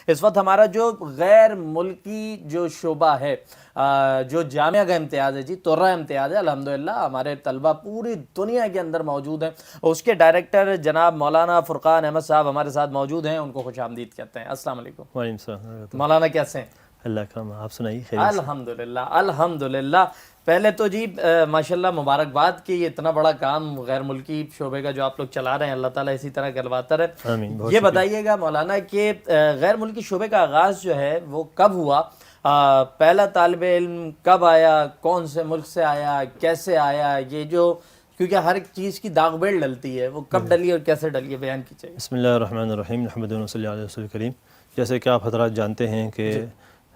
اس وقت ہمارا جو غیر ملکی جو شعبہ ہے، جو جامعہ کا امتیاز ہے جی، ترہ امتیاز ہے، الحمدللہ ہمارے طلبہ پوری دنیا کے اندر موجود ہیں، اس کے ڈائریکٹر جناب مولانا فرقان احمد صاحب ہمارے ساتھ موجود ہیں، ان کو خوش آمدید کہتے ہیں۔ السلام علیکم۔ وعلیکم السلام۔ مولانا کیسے ہیں؟ اللہ کرم، آپ سنائیے خیریت سے؟ الحمدللہ الحمدللہ۔ پہلے تو جی ماشاءاللہ مبارکباد کہ یہ اتنا بڑا کام غیر ملکی شعبے کا جو آپ لوگ چلا رہے ہیں، اللہ تعالیٰ اسی طرح کرواتا رہے۔ آمین۔ یہ بتائیے گا مولانا کہ غیر ملکی شعبے کا آغاز جو ہے وہ کب ہوا؟ پہلا طالب علم کب آیا؟ کون سے ملک سے آیا؟ کیسے آیا؟ یہ جو کیونکہ ہر چیز کی داغ بیل ڈلتی ہے، وہ کب ڈلی اور کیسے ڈلی ہے، بیان کیجیے۔ بسم اللہ الرحمن الرحیم، نحمدہ و صلی اللہ علیہ وسلم کریم۔ جیسے کہ آپ حضرات جانتے ہیں کہ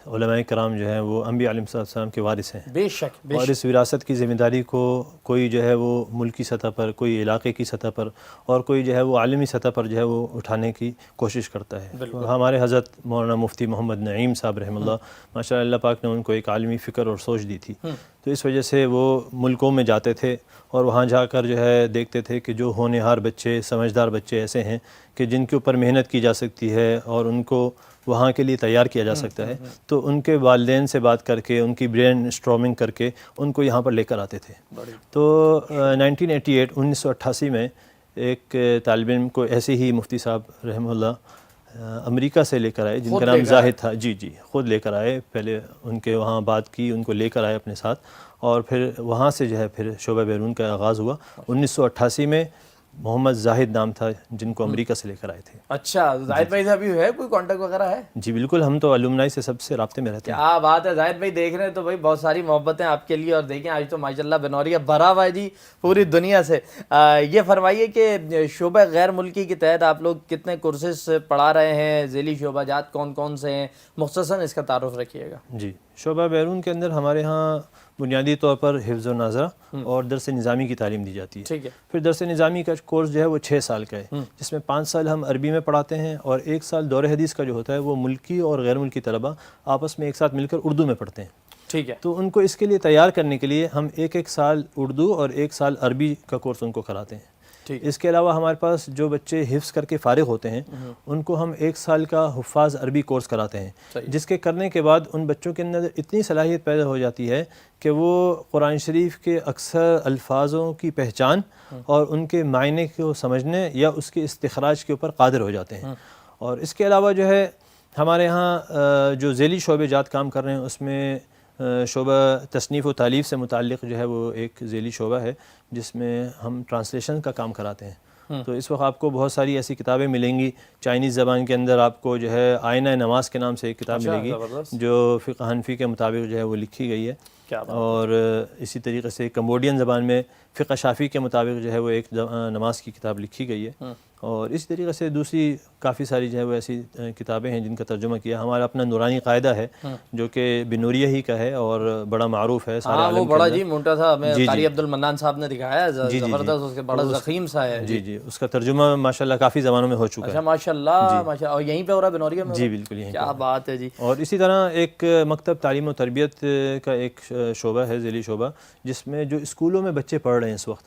علماء کرام جو ہیں وہ انبیاء علیہ السلام کے وارث ہیں، بے شک اور اس وراثت کی ذمہ داری کو کوئی جو ہے وہ ملکی سطح پر، کوئی علاقے کی سطح پر، اور کوئی جو ہے وہ عالمی سطح پر جو ہے وہ اٹھانے کی کوشش کرتا ہے۔ ہمارے حضرت مولانا مفتی محمد نعیم صاحب رحمہ اللہ، ماشاء اللہ پاک نے ان کو ایک عالمی فکر اور سوچ دی تھی، تو اس وجہ سے وہ ملکوں میں جاتے تھے اور وہاں جا کر جو ہے دیکھتے تھے کہ جو ہونہار بچے، سمجھدار بچے ایسے ہیں کہ جن کے اوپر محنت کی جا سکتی ہے اور ان کو وہاں کے لیے تیار کیا جا سکتا ہے، تو ان کے والدین سے بات کر کے، ان کی برین اسٹارمنگ کر کے ان کو یہاں پر لے کر آتے تھے۔ تو 1988 میں ایک طالب علم کو ایسے ہی مفتی صاحب رحمہ اللہ امریکہ سے لے کر آئے، جن کا نام زاہد تھا، جی خود لے کر آئے، پہلے ان کے وہاں بات کی، ان کو لے کر آئے اپنے ساتھ، اور پھر وہاں سے جو ہے پھر شعبہ بیرون کا آغاز ہوا۔ 1988 میں محمد زاہد نام تھا، جن کو امریکہ سے لے کر آئے تھے۔ اچھا، زاہد بھائی سے ابھی ہے کوئی کانٹیکٹ وغیرہ ہے؟ جی بالکل، ہم تو الومنائی سے سب سے رابطے میں رہتے ہیں۔ کیا بات ہے، زاہد بھائی دیکھ رہے ہیں تو بھائی بہت ساری محبتیں آپ کے لیے، اور دیکھیں آج تو ماشاءاللہ بنوریا بھرا ہوا ہے جی پوری دنیا سے۔ یہ فرمائیے کہ شعبہ غیر ملکی کے تحت آپ لوگ کتنے کورسز پڑھا رہے ہیں؟ ذیلی شعبہ جات کون کون سے ہیں؟ مختصراً اس کا تعارف رکھیے گا۔ جی، شعبہ بیرون کے اندر ہمارے ہاں بنیادی طور پر حفظ و ناظرہ اور درس نظامی کی تعلیم دی جاتی ہے۔ ٹھیک ہے۔ پھر درس نظامی کا کورس جو ہے وہ 6 سال کا ہے، جس میں 5 سال ہم عربی میں پڑھاتے ہیں، اور 1 سال دور حدیث کا جو ہوتا ہے وہ ملکی اور غیر ملکی طلبہ آپس میں ایک ساتھ مل کر اردو میں پڑھتے ہیں۔ ٹھیک ہے۔ تو ان کو اس کے لیے تیار کرنے کے لیے ہم 1 سال اردو اور 1 سال عربی کا کورس ان کو کراتے ہیں۔ اس کے علاوہ ہمارے پاس جو بچے حفظ کر کے فارغ ہوتے ہیں ان کو ہم 1 سال کا حفاظ عربی کورس کراتے ہیں، جس کے کرنے کے بعد ان بچوں کے اندر اتنی صلاحیت پیدا ہو جاتی ہے کہ وہ قرآن شریف کے اکثر الفاظوں کی پہچان اور ان کے معنی کو سمجھنے یا اس کے استخراج کے اوپر قادر ہو جاتے ہیں۔ اور اس کے علاوہ جو ہے ہمارے ہاں جو ذیلی شعبے جات کام کر رہے ہیں، اس میں شعبہ تصنیف و تالیف سے متعلق جو ہے وہ ایک ذیلی شعبہ ہے، جس میں ہم ٹرانسلیشن کا کام کراتے ہیں۔ تو اس وقت آپ کو بہت ساری ایسی کتابیں ملیں گی، چائنیز زبان کے اندر آپ کو جو ہے آئینہ نماز کے نام سے ایک کتاب ملے گی جو فقہ حنفی کے مطابق جو ہے وہ لکھی گئی ہے، اور اسی طریقے سے کمبوڈین زبان میں فقہ شافعی کے مطابق جو ہے وہ ایک نماز کی کتاب لکھی گئی ہے، اور اس طریقے سے دوسری کافی ساری جو ہے وہ ایسی کتابیں ہیں جن کا ترجمہ کیا۔ ہمارا اپنا نورانی قاعدہ ہے جو کہ بنوریہ ہی کا ہے اور بڑا معروف ہے سارے عالم کے اندر۔ وہ بڑا جی موٹا تھا، ہمیں قاری عبد المنان صاحب نے دکھایا ہے، زبردست، اس کے بڑا ضخیم سا ہے۔ جی اس کا ترجمہ ماشاءاللہ کافی زبانوں میں ہو چکا ہے۔ اچھا ماشاءاللہ ماشاءاللہ، اور یہیں پہ ہو رہا ہے بنوریہ میں؟ جی بالکل یہیں۔ کیا بات ہے جی۔ اور اسی طرح ایک مکتب تعلیم و تربیت کا ایک شعبہ ہے، ذیلی شعبہ، جس میں جو اسکولوں میں بچے پڑھ رہے ہیں اس وقت،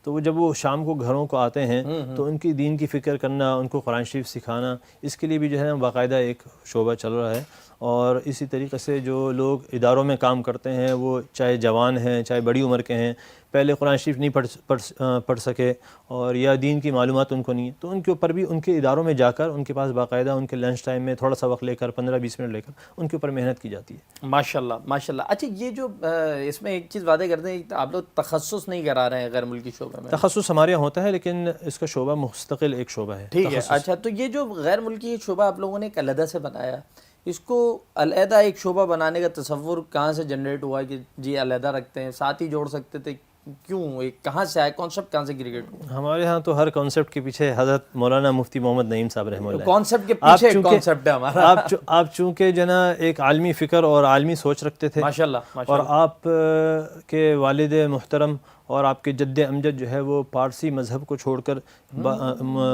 تو وہ جب وہ شام کو گھروں کو آتے ہیں تو ان کی دین کی فکر کرنا، ان کو قرآن شریف سکھانا، اس کے لیے بھی جو ہے باقاعدہ ایک شعبہ چل رہا ہے۔ اور اسی طریقے سے جو لوگ اداروں میں کام کرتے ہیں، وہ چاہے جوان ہیں چاہے بڑی عمر کے ہیں، پہلے قرآن شریف نہیں پڑھ سکے اور یا دین کی معلومات ان کو نہیں ہے، تو ان کے اوپر بھی ان کے اداروں میں جا کر ان کے پاس باقاعدہ ان کے لنچ ٹائم میں تھوڑا سا وقت لے کر 15-20 منٹ لے کر ان کے اوپر محنت کی جاتی ہے۔ ماشاءاللہ ماشاءاللہ۔ اچھا یہ جو اس میں ایک چیز واضح کر دیں، آپ لوگ تخصص نہیں کرا رہے ہیں غیر ملکی شعبے میں؟ تخصص ہمارے یہاں ہوتا ہے لیکن اس کا شعبہ مستقل ایک شعبہ ہے۔ ٹھیک ہے۔ اچھا تو یہ جو غیر ملکی شعبہ آپ لوگوں نے ایک علیحدہ سے بنایا، اس کو علیحدہ ایک شعبہ بنانے کا تصور کہاں سے جنریٹ ہوا کہ جی علیحدہ رکھتے ہیں؟ ساتھ ہی جوڑ سکتے تھے، کیوں؟ کہاں سے آئے کانسیپٹ، کہاں سے کریٹ ہوا؟ ہمارے ہاں تو ہر کانسیپٹ کے پیچھے حضرت مولانا مفتی محمد نعیم صاحب رحمہ اللہ۔ کانسیپٹ کے پیچھے کانسیپٹ ہے ہمارا۔ آپ چونکہ جو نا ایک عالمی فکر اور عالمی سوچ رکھتے تھے، ماشاءاللہ، اور آپ کے والد محترم اور آپ کے جد امجد جو ہے وہ پارسی مذہب کو چھوڑ کر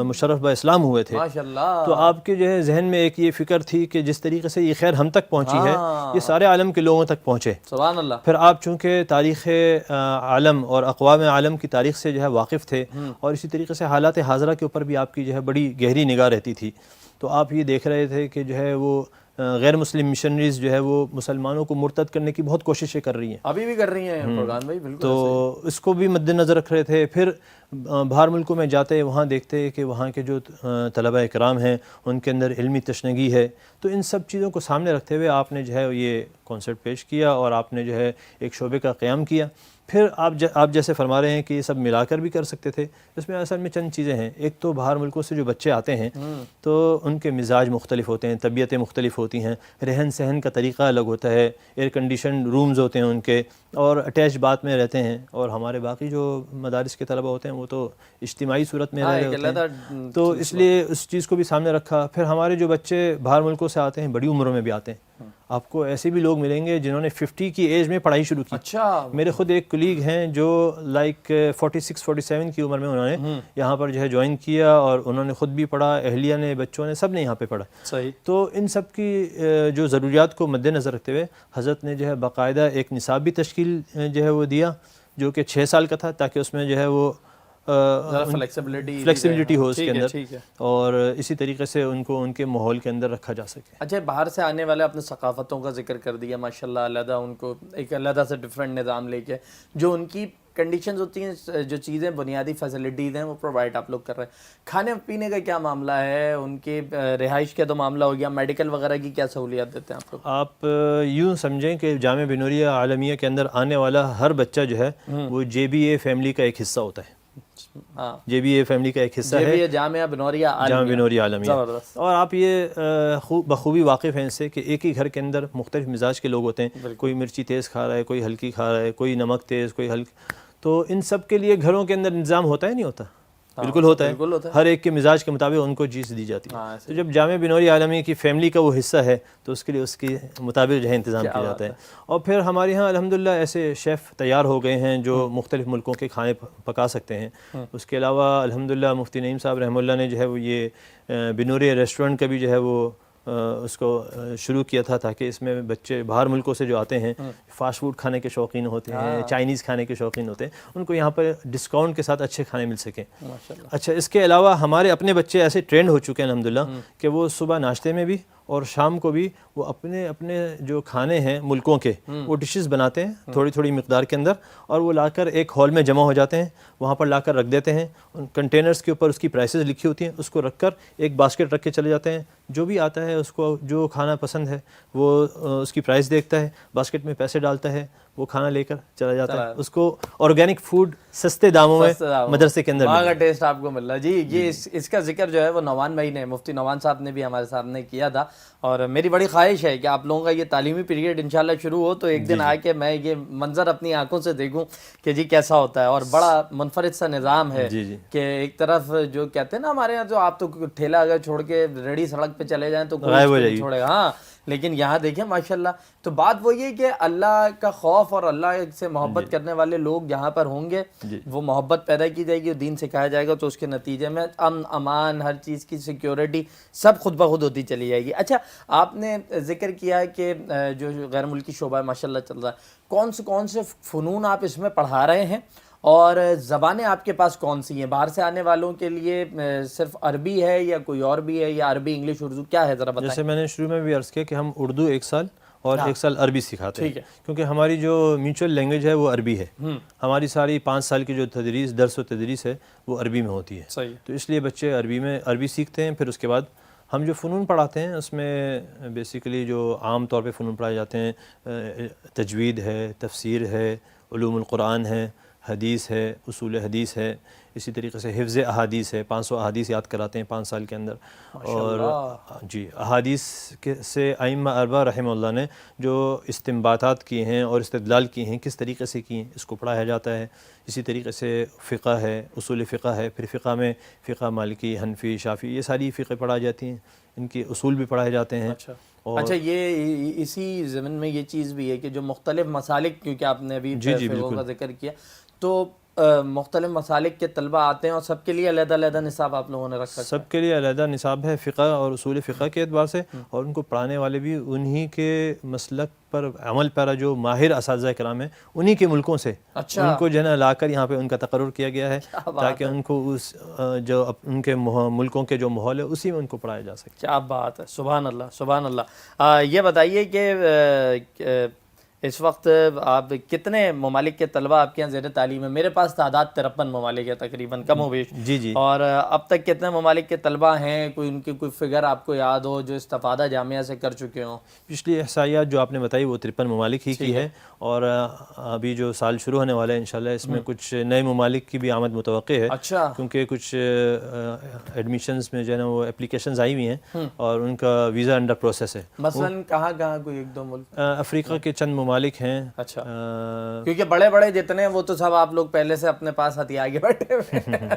مشرف با اسلام ہوئے تھے، ماشاءاللہ، تو آپ کے جو ہے ذہن میں ایک یہ فکر تھی کہ جس طریقے سے یہ خیر ہم تک پہنچی ہے یہ سارے عالم کے لوگوں تک پہنچے۔ سبحان اللہ۔ پھر آپ چونکہ تاریخ عالم اور اقوام عالم کی تاریخ سے جو ہے واقف تھے، اور اسی طریقے سے حالات حاضرہ کے اوپر بھی آپ کی جو ہے بڑی گہری نگاہ رہتی تھی، تو آپ یہ دیکھ رہے تھے کہ جو ہے وہ غیر مسلم مشنریز جو ہے وہ مسلمانوں کو مرتد کرنے کی بہت کوششیں کر رہی ہیں، ابھی بھی کر رہی ہیں فرقان بھائی، بالکل. تو اس کو بھی مد نظر رکھ رہے تھے. پھر باہر ملکوں میں جاتے وہاں دیکھتے کہ وہاں کے جو طلبہ اکرام ہیں ان کے اندر علمی تشنگی ہے. تو ان سب چیزوں کو سامنے رکھتے ہوئے آپ نے جو ہے یہ کانسیپٹ پیش کیا اور آپ نے جو ہے ایک شعبے کا قیام کیا. پھر آپ جیسے فرما رہے ہیں کہ یہ سب ملا کر بھی کر سکتے تھے. اس میں اصل میں چند چیزیں ہیں. ایک تو باہر ملکوں سے جو بچے آتے ہیں تو ان کے مزاج مختلف ہوتے ہیں، طبیعتیں مختلف ہوتی ہیں، رہن سہن کا طریقہ الگ ہوتا ہے، ایئر کنڈیشن رومز ہوتے ہیں ان کے، اور اٹیچ باتھ میں رہتے ہیں. اور ہمارے باقی جو مدارس کے طلبہ ہوتے ہیں وہ تو اجتماعی صورت میں رہ رہے ہوتے ہیں. تو اس لیے اس چیز کو بھی سامنے رکھا. پھر ہمارے جو بچے باہر ملکوں سے آتے ہیں بڑی عمروں میں بھی آتے ہیں. آپ کو ایسے بھی لوگ ملیں گے جنہوں نے 50 کی ایج میں پڑھائی شروع کی. اچھا. میرے خود ایک کلیگ ہیں جو لائک 46-47 کی عمر میں انہوں نے یہاں پر جو ہے جوائن کیا اور انہوں نے خود بھی پڑھا، اہلیہ نے، بچوں نے، سب نے یہاں پہ پڑھا. صحیح. تو ان سب کی جو ضروریات کو مد نظر رکھتے ہوئے حضرت نے جو ہے باقاعدہ ایک نصاب بھی تشکیل جو ہے وہ دیا جو کہ 6 سال کا تھا، تاکہ اس میں جو ہے وہ فلیکسیبلٹی ہو اس کے اندر، اور اسی طریقے سے ان کو ان کے ماحول کے اندر رکھا جا سکے. اچھا، باہر سے آنے والے اپنے ثقافتوں کا ذکر کر دیا ماشاءاللہ، علیحدہ ان کو ایک علیحدہ سے ڈفرینٹ نظام لے کے جو ان کی کنڈیشنز ہوتی ہیں، جو چیزیں بنیادی فیسلٹیز ہیں وہ پرووائڈ آپ لوگ کر رہے ہیں. کھانے پینے کا کیا معاملہ ہے، ان کی رہائش کا تو معاملہ ہو گیا، میڈیکل وغیرہ کی کیا سہولیات دیتے ہیں آپ لوگ؟ آپ یوں سمجھیں کہ جامعہ بنوریہ عالمیہ کے اندر آنے والا ہر بچہ جو ہے وہ JBA فیملی کا ایک حصہ ہوتا ہے. JBA فیملی کا ایک حصہ ہے، جامعہ بنوریہ عالمیہ. اور آپ یہ بخوبی واقف ہیں اس سے کہ ایک ہی گھر کے اندر مختلف مزاج کے لوگ ہوتے ہیں. کوئی مرچی تیز کھا رہا ہے، کوئی ہلکی کھا رہا ہے، کوئی نمک تیز، کوئی ہلکی. تو ان سب کے لیے گھروں کے اندر انتظام ہوتا ہے نہیں ہوتا؟ بالکل ہوتا ہے. ہر ایک کے مزاج کے مطابق ان کو چیز دی جاتی ہے. تو جب جامعہ بنوریہ عالمیہ کی فیملی کا وہ حصہ ہے تو اس کے لیے اس کے مطابق جو ہے انتظام کیا جاتا ہے. اور پھر ہمارے ہاں الحمدللہ ایسے شیف تیار ہو گئے ہیں جو مختلف ملکوں کے کھانے پکا سکتے ہیں. اس کے علاوہ الحمدللہ مفتی نعیم صاحب رحمہ اللہ نے جو ہے وہ یہ بنوریہ ریسٹورنٹ کا بھی جو ہے وہ اس کو شروع کیا تھا، تاکہ اس میں بچے باہر ملکوں سے جو آتے ہیں فاسٹ فوڈ کھانے کے شوقین ہوتے ہیں، چائنیز کھانے کے شوقین ہوتے ہیں، ان کو یہاں پر ڈسکاؤنٹ کے ساتھ اچھے کھانے مل سکیں. اچھا، اس کے علاوہ ہمارے اپنے بچے ایسے ٹرینڈ ہو چکے ہیں الحمدللہ کہ وہ صبح ناشتے میں بھی اور شام کو بھی وہ اپنے جو کھانے ہیں ملکوں کے وہ ڈشز بناتے ہیں تھوڑی تھوڑی مقدار کے اندر، اور وہ لا کر ایک ہال میں جمع ہو جاتے ہیں، وہاں پر لا کر رکھ دیتے ہیں. ان کنٹینرز کے اوپر اس کی پرائسز لکھی ہوتی ہیں، اس کو رکھ کر ایک باسکٹ رکھ کے چلے جاتے ہیں. جو بھی آتا ہے اس کو جو کھانا پسند ہے وہ اس کی پرائس دیکھتا ہے، باسکٹ میں پیسے ڈالتا ہے، وہ کھانا لے کر چلا جاتا ہے. اس کو آرگینک فوڈ سستے داموں میں مدرسے کے اندر وہاں کا ٹیسٹ آپ کو مل رہا ہے. جی، یہ اس کا ذکر جو ہے وہ نعمان بھائی نے، مفتی نعمان صاحب نے بھی ہمارے سامنے کیا تھا. اور میری بڑی خواہش ہے کہ آپ لوگوں کا یہ تعلیمی پیریڈ انشاءاللہ شروع ہو تو ایک دن آ کے میں یہ منظر اپنی آنکھوں سے دیکھوں کہ جی کیسا ہوتا ہے. اور بڑا منفرد سا نظام ہے کہ ایک طرف جو کہتے ہیں نا ہمارے یہاں، جو آپ تو ٹھیلا اگر چھوڑ کے ریڑھی سڑک پہ چلے جائیں تو کوئی چھوڑے گا. ہاں، لیکن یہاں دیکھیں ماشاءاللہ. تو بات وہی ہے کہ اللہ کا خوف اور اللہ سے محبت کرنے والے لوگ یہاں پر ہوں گے، وہ محبت پیدا کی جائے گی، دین سکھایا جائے گا، تو اس کے نتیجے میں امن، امان، ہر چیز کی سیکیورٹی سب خود بخود ہوتی چلی جائے گی. اچھا، آپ نے ذکر کیا کہ جو غیر ملکی شعبہ ماشاءاللہ چل رہا ہے، کون سے فنون آپ اس میں پڑھا رہے ہیں، اور زبانیں آپ کے پاس کون سی ہیں؟ باہر سے آنے والوں کے لیے صرف عربی ہے یا کوئی اور بھی ہے، یا عربی، انگلش، اردو کیا ہے، ذرا بتائیں. جیسے میں نے شروع میں بھی عرض کیا کہ ہم اردو 1 سال اور 1 سال عربی سکھاتے ہیں، کیونکہ ہماری جو میوچل لینگویج ہے وہ عربی ہے. ہماری ساری 5 سال کی جو درس و تدریس ہے وہ عربی میں ہوتی ہے. تو اس لیے بچے عربی سیکھتے ہیں. پھر اس کے بعد ہم جو فنون پڑھاتے ہیں اس میں بیسیکلی جو عام طور پہ فنون پڑھائے جاتے ہیں، تجوید ہے، تفسیر ہے، علوم القرآن ہے، حدیث ہے، اصول حدیث ہے، اسی طریقے سے حفظ احادیث ہے. 500 احادیث یاد کراتے ہیں 5 سال کے اندر. اور جی، احادیث سے ائمہ اربعہ رحمہ اللہ نے جو استنباطات کیے ہیں اور استدلال کیے ہیں کس طریقے سے کیے ہیں، اس کو پڑھایا جاتا ہے. اسی طریقے سے فقہ ہے، اصول فقہ ہے. پھر فقہ میں فقہ مالکی، حنفی، شافعی، یہ ساری فقہ پڑھائی جاتی ہیں، ان کے اصول بھی پڑھائے جاتے ہیں. اچھا، یہ اسی ضمن میں یہ چیز بھی ہے کہ جو مختلف مسالک، کیونکہ آپ نے ابھی فقہ کا ذکر کیا، تو مختلف مسالک کے طلبہ آتے ہیں اور سب کے لیے علیحدہ علیحدہ نصاب آپ لوگوں نے رکھا ہے؟ سب کے لیے علیحدہ نصاب ہے فقہ اور اصول فقہ کے اعتبار سے، اور ان کو پڑھانے والے بھی انہی کے مسلک پر عمل پیرا جو ماہر اساتذہ کرام ہیں انہی کے ملکوں سے ان کو جو ہے نا لا کر یہاں پہ ان کا تقرر کیا گیا ہے تاکہ ان کو اس جو ان کے ملکوں کے جو ماحول ہے اسی میں ان کو پڑھایا جا سکے۔ کیا بات ہے، سبحان اللہ سبحان اللہ۔ یہ بتائیے کہ اس وقت آپ کتنے ممالک کے طلبہ آپ کے یہاں زیر تعلیم ہیں؟ میرے پاس تعداد 53 ممالک ہے تقریباً، کم و بیش۔ جی اور اب تک کتنے ممالک کے طلبہ ہیں؟ کوئی ان کی کوئی فگر آپ کو یاد ہو جو استفادہ جامعہ سے کر چکے ہوں؟ پچھلی احصائیات جو آپ نے بتائی وہ 53 ممالک ہی کی ہے، اور ابھی جو سال شروع ہونے والا ہے انشاءاللہ اس میں کچھ نئے ممالک کی بھی آمد متوقع ہے، اچھا، کیونکہ کچھ ایڈمیشنز میں جو ہے نا وہ اپلیکیشنز آئی ہوئی ہیں اور ان کا ویزا انڈر پروسیس ہے۔ مثلاً کہاں کہاں کوئی ایک دو ملک؟ افریقہ کے چند ممالک ہیں۔ اچھا، کیونکہ بڑے بڑے جتنے ہیں وہ تو سب آپ لوگ پہلے سے اپنے پاس ہتھی آگے بیٹھے ہوئے ہیں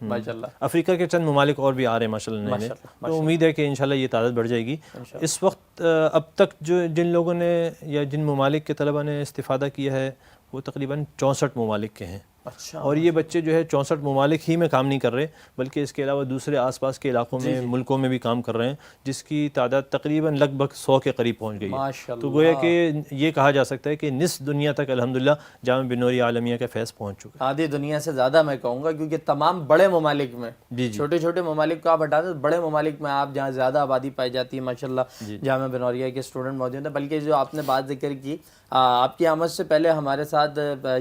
ماشاءاللہ۔ افریقہ کے چند ممالک اور بھی آ رہے ہیں ماشاءاللہ نئے، تو امید ہے کہ انشاءاللہ یہ تعداد بڑھ جائے گی۔ اس وقت اب تک جو جن لوگوں نے یا جن ممالک کے طلبہ نے استفادہ کیا ہے وہ تقریباً 64 ممالک کے ہیں۔ اچھا، اور یہ بچے جو ہے 64 ممالک ہی میں کام نہیں کر رہے بلکہ اس کے علاوہ دوسرے آس پاس کے علاقوں میں ملکوں میں بھی کام کر رہے ہیں، جس کی تعداد تقریباً لگ بھگ 100 کے قریب پہنچ گئی ہے۔ تو گویا کہ یہ کہا جا سکتا ہے کہ نصف دنیا تک الحمدللہ جامعہ بنوری عالمیہ کا فیض پہنچ چکا ہے۔ آدھی دنیا سے زیادہ میں کہوں گا، کیونکہ تمام بڑے ممالک میں، چھوٹے چھوٹے ممالک کو آپ ہٹا دیں، بڑے ممالک میں آپ جہاں زیادہ آبادی پائی جاتی ہے ماشاءاللہ جامعہ بنوریہ کے اسٹوڈنٹ موجود ہیں۔ بلکہ جو آپ نے بات ذکر کی، آپ کی آمد سے پہلے ہمارے ساتھ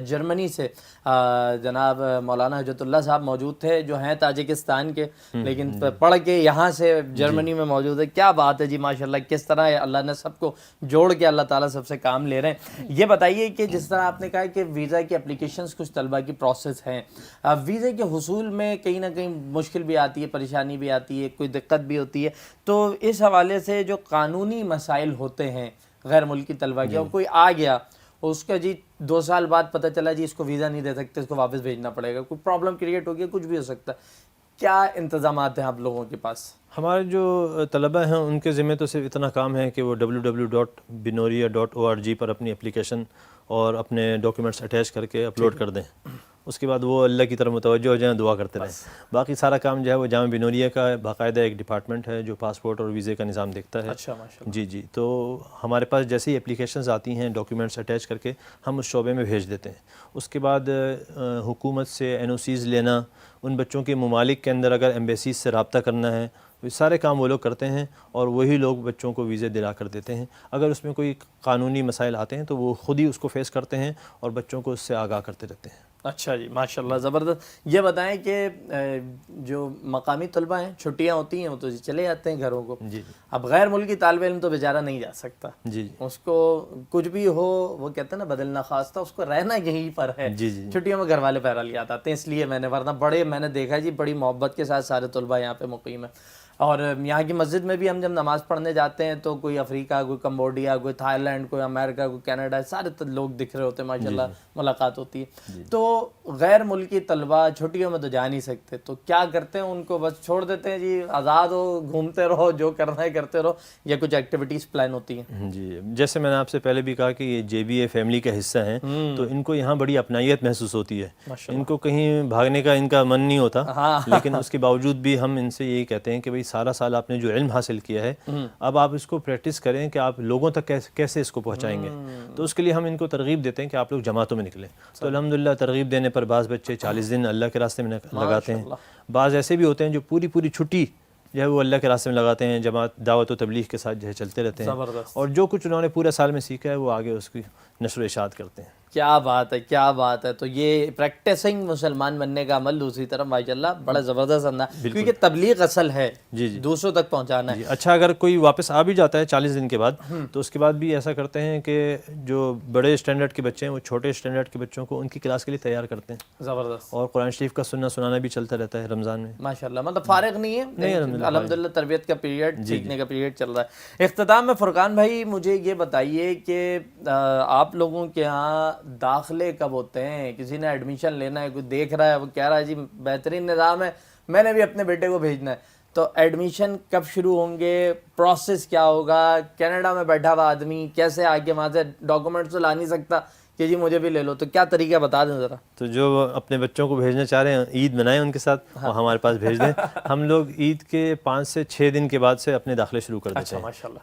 جرمنی سے جناب مولانا حجت اللہ صاحب موجود تھے، جو ہیں تاجکستان کے لیکن پڑھ کے یہاں سے جرمنی میں موجود ہے۔ کیا بات ہے جی ماشاءاللہ، کس طرح اللہ نے سب کو جوڑ کے اللہ تعالیٰ سب سے کام لے رہے ہیں۔ یہ بتائیے کہ جس طرح آپ نے کہا کہ ویزا کی اپلیکیشنز کچھ طلبہ کی پروسیس ہیں، ویزے کے حصول میں کہیں نہ کہیں مشکل بھی آتی ہے، پریشانی بھی آتی ہے، کوئی دقت بھی ہوتی ہے، تو اس حوالے سے جو قانونی مسائل ہوتے ہیں غیر ملکی طلبہ کے، اور کوئی آ گیا اس کا جی 2 سال بعد پتہ چلا جی اس کو ویزا نہیں دے سکتے، اس کو واپس بھیجنا پڑے گا، کوئی پرابلم کریٹ ہو گیا، کچھ بھی ہو سکتا ہے، کیا انتظامات ہیں آپ لوگوں کے پاس؟ ہمارے جو طلبہ ہیں ان کے ذمہ تو صرف اتنا کام ہے کہ وہ www.binoria.org پر اپنی اپلیکیشن اور اپنے ڈاکیومنٹس اٹیچ کر کے اپلوڈ کر دیں، اس کے بعد وہ اللہ کی طرف متوجہ ہو جائیں، دعا کرتے رہیں۔ باقی سارا کام جو ہے وہ جامعہ بنوریہ کا باقاعدہ ایک ڈپارٹمنٹ ہے جو پاسپورٹ اور ویزے کا نظام دیکھتا ہے۔ اچھا ماشاءاللہ۔ جی تو ہمارے پاس جیسے ہی اپلیکیشنز آتی ہیں ڈاکیومنٹس اٹیچ کر کے ہم اس شعبے میں بھیج دیتے ہیں۔ اس کے بعد حکومت سے NOCs لینا، ان بچوں کے ممالک کے اندر اگر ایمبیسیز سے رابطہ کرنا ہے، یہ سارے کام وہ لوگ کرتے ہیں اور وہی لوگ بچوں کو ویزے دلا کر دیتے ہیں۔ اگر اس میں کوئی قانونی مسائل آتے ہیں تو وہ خود ہی اس کو فیس کرتے ہیں اور بچوں کو اس سے آگاہ کرتے رہتے ہیں۔ اچھا جی ماشاءاللہ، زبردست۔ یہ بتائیں کہ جو مقامی طلبہ ہیں چھٹیاں ہوتی ہیں وہ تو چلے جاتے ہیں گھروں کو، جی اب غیر ملکی طالب علم تو بیچارہ نہیں جا سکتا، جی اس کو کچھ بھی ہو، وہ کہتے ہیں نا بدلنا خواستہ، اس کو رہنا یہیں پر ہے۔ جی جی چھٹیوں میں گھر والے بہرحال یاد آتے ہیں، اس لیے میں نے دیکھا جی بڑی محبت کے ساتھ سارے طلبہ یہاں پہ مقیم ہیں۔ اور یہاں کی مسجد میں بھی ہم جب نماز پڑھنے جاتے ہیں تو کوئی افریقہ، کوئی کمبوڈیا، کوئی تھائی لینڈ، کوئی امریکہ، کوئی کینیڈا، سارے لوگ دکھ رہے ہوتے ہیں ماشاءاللہ، ملاقات ہوتی ہے۔ تو غیر ملکی طلبہ چھٹیوں میں تو جا نہیں سکتے، تو کیا کرتے ہیں؟ ان کو بس چھوڑ دیتے ہیں جی آزاد ہو، گھومتے رہو، جو کرنا ہے کرتے رہو، یا کچھ ایکٹیویٹیز پلان ہوتی ہیں؟ جی جیسے میں نے آپ سے پہلے بھی کہا کہ یہ JBA فیملی کا حصہ ہیں، تو ان کو یہاں بڑی اپنائیت محسوس ہوتی ہے، ان کو کہیں بھاگنے کا ان کا من نہیں ہوتا، لیکن اس کے باوجود بھی ہم ان سے یہی کہتے ہیں کہ بھئی سارا سال آپ نے جو علم حاصل کیا ہے اب آپ اس کو پریکٹس کریں کہ آپ لوگوں تک کیسے اس کو پہنچائیں گے۔ تو اس کے لیے ہم ان کو ترغیب دیتے ہیں کہ آپ لوگ جماعتوں میں نکلیں۔ تو الحمدللہ ترغیب دینے پر بعض بچے 40 دن اللہ کے راستے میں لگاتے ہیں، بعض ایسے بھی ہوتے ہیں جو پوری چھٹی جو ہے وہ اللہ کے راستے میں لگاتے ہیں، جماعت دعوت و تبلیغ کے ساتھ جو ہے چلتے رہتے ہیں، اور جو کچھ انہوں نے پورے سال میں سیکھا ہے وہ آگے اس کی نشر و اشاعت کرتے ہیں۔ کیا بات ہے، کیا بات ہے۔ تو یہ پریکٹسنگ مسلمان بننے کا عمل دوسری طرف ماشاءاللہ بڑا زبردست انداز، کیونکہ تبلیغ اصل ہے دوسروں تک پہنچانا ہے۔ اچھا اگر کوئی واپس آ بھی جاتا ہے 40 دن کے بعد تو اس کے بعد بھی ایسا کرتے ہیں کہ جو بڑے اسٹینڈرڈ کے بچے ہیں وہ چھوٹے اسٹینڈرڈ کے بچوں کو ان کی کلاس کے لیے تیار کرتے ہیں، زبردست، اور قرآن شریف کا سننا بھی چلتا رہتا ہے رمضان میں ماشاءاللہ، مطلب فارغ نہیں ہے، الحمدللہ تربیت کا پیریڈ، سیکھنے کا پیریڈ چل رہا ہے۔ اختتام میں فرقان بھائی مجھے یہ بتائیے کہ آپ لوگوں کے ہاں داخلے کب ہوتے ہیں؟ کسی نے ایڈمیشن لینا ہے، کوئی دیکھ رہا ہے، وہ کہہ رہا ہے جی بہترین نظام ہے، میں نے بھی اپنے بیٹے کو بھیجنا ہے، تو ایڈمیشن کب شروع ہوں گے؟ پروسیس کیا ہوگا؟ کینیڈا میں بیٹھا ہوا آدمی کیسے آگے وہاں سے ڈاکومنٹس تو لا نہیں سکتا، کہ جی مجھے بھی لے لو، تو کیا طریقہ بتا دیں ذرا؟ تو جو اپنے بچوں کو بھیجنا چاہ رہے ہیں عید منائیں ان کے ساتھ اور ہمارے پاس بھیج دیں. ہم لوگ عید کے 5 سے 6 دن کے بعد سے اپنے داخلے شروع کر دیتے ہیں. ماشاء اللہ.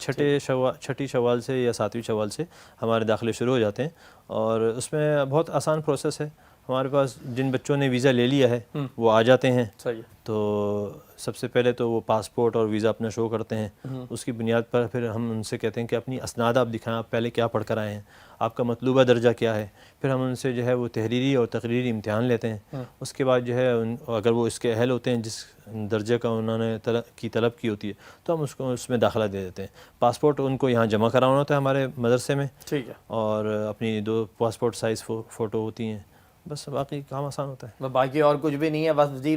چھٹی شوال سے یا 7ویں شوال سے ہمارے داخلے شروع ہو جاتے ہیں، اور اس میں بہت آسان پروسیس ہے. ہمارے پاس جن بچوں نے ویزا لے لیا ہے وہ آ جاتے ہیں. صحیح. تو سب سے پہلے تو وہ پاسپورٹ اور ویزا اپنا شو کرتے ہیں. اس کی بنیاد پر پھر ہم ان سے کہتے ہیں کہ اپنی اسناد آپ دکھائیں، آپ پہلے کیا پڑھ کر آئے ہیں، آپ کا مطلوبہ درجہ کیا ہے. پھر ہم ان سے جو ہے وہ تحریری اور تقریری امتحان لیتے ہیں. اس کے بعد جو ہے اگر وہ اس کے اہل ہوتے ہیں جس درجے کا انہوں نے طلب کی ہوتی ہے تو ہم اس کو اس میں داخلہ دے دیتے ہیں. پاسپورٹ ان کو یہاں جمع کرانا ہوتا ہے ہمارے مدرسے میں. ٹھیک ہے. اور اپنی 2 پاسپورٹ سائز فوٹو ہوتی ہیں. بس باقی کام آسان ہوتا ہے. باقی اور کچھ بھی نہیں ہے، بس جی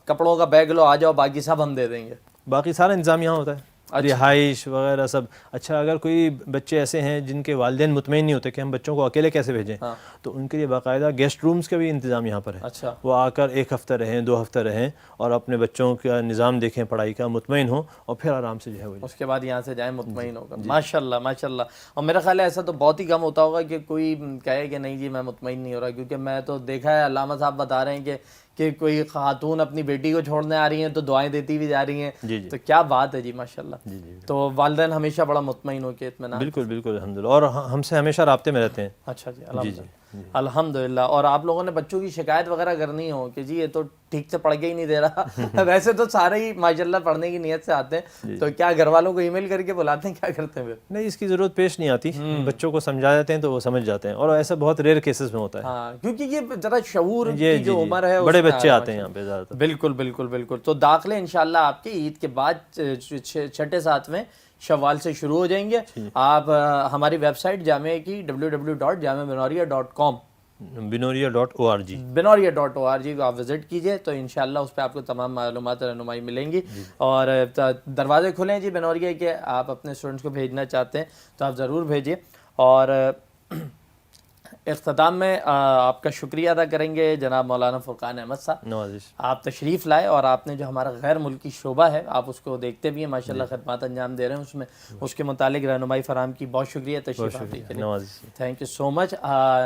کپڑوں کا بیگ لو آ جاؤ، باقی سب ہم دے دیں گے. باقی سارا انتظام یہاں ہوتا ہے، رہائش وغیرہ سب. اچھا اگر کوئی بچے ایسے ہیں جن کے والدین مطمئن نہیں ہوتے کہ ہم بچوں کو اکیلے کیسے بھیجیں، تو ان کے لیے باقاعدہ گیسٹ رومز کا بھی انتظام یہاں پر ہے. اچھا. وہ آ کر 1 ہفتہ رہیں، 2 ہفتہ رہیں اور اپنے بچوں کا نظام دیکھیں، پڑھائی کا مطمئن ہوں، اور پھر آرام سے جو ہے وہ اس کے بعد یہاں سے جائیں مطمئن ہو کر. ماشاء اللہ ماشاء اللہ. اور میرا خیال ہے ایسا تو بہت ہی کم ہوتا ہوگا کہ کوئی کہے کہ نہیں جی میں مطمئن نہیں ہو رہا، کیونکہ میں تو دیکھا ہے علامہ صاحب بتا رہے ہیں کہ کوئی خاتون اپنی بیٹی کو چھوڑنے آ رہی ہیں تو دعائیں دیتی ہوئی جا رہی ہیں. تو کیا بات ہے جی ماشاء اللہ. تو والدین ہمیشہ بڑا مطمئن ہو کے اطمینان. بالکل بالکل الحمدللہ، اور ہم سے ہمیشہ رابطے میں رہتے ہیں. اچھا جی الحمدللہ. اور آپ لوگوں نے بچوں کی شکایت وغیرہ کرنی ہو کہ جی یہ تو ٹھیک سے پڑھ کے ہی نہیں دے رہا، ویسے تو سارے ہی ماشاءاللہ پڑھنے کی نیت سے آتے ہیں، تو کیا گھر والوں کو ای میل کر کے بلاتے ہیں، کیا کرتے ہیں پھر؟ نہیں، اس کی ضرورت پیش نہیں آتی. بچوں کو سمجھا جاتے ہیں تو وہ سمجھ جاتے ہیں، اور ایسا بہت ریئر کیسز میں ہوتا ہے. ہاں کیونکہ یہ ذرا شعور کی جو عمر ہے بڑے بچے آتے ہیں یہاں پہ زیادہ تر. بالکل بالکل بالکل. تو داخلے انشاءاللہ آپ کے عید کے بعد 6 7ویں شوال سے شروع ہو جائیں گے. آپ ہماری ویب سائٹ جامعہ کی www.jamiabinoria.com binoria.org binoria.org کو آپ وزٹ کیجئے تو انشاءاللہ اس پہ آپ کو تمام معلومات رہنمائی ملیں گی. اور دروازے کھلے ہیں جی بنوریا کے، آپ اپنے اسٹوڈنٹس کو بھیجنا چاہتے ہیں تو آپ ضرور بھیجیے. اور اختتام میں آپ کا شکریہ ادا کریں گے جناب مولانا فرقان احمد صاحب. نوازش. آپ تشریف لائے اور آپ نے جو ہمارا غیر ملکی شعبہ ہے آپ اس کو دیکھتے بھی ہیں، ماشاءاللہ خدمات انجام دے رہے ہیں اس میں، اس کے متعلق رہنمائی فراہم کی. بہت شکریہ تشریف آنے کے لیے. تھینک یو سو مچ.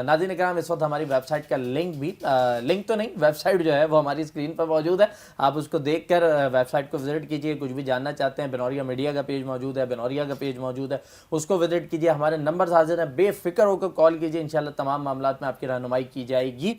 ناظرین کرام اس وقت ہماری ویب سائٹ کا لنک تو نہیں، ویب سائٹ جو ہے وہ ہماری اسکرین پر موجود ہے. آپ اس کو دیکھ کر ویب سائٹ کو وزٹ کیجیے. کچھ بھی جاننا چاہتے ہیں بنوریا میڈیا کا پیج موجود ہے، بنوریا کا پیج موجود ہے، اس کو وزٹ کیجیے. ہمارے نمبرز حاضر ہیں، بے فکر ہو کر کال کیجیے، انشاءاللہ تمام معاملات میں آپ کی رہنمائی کی جائے گی.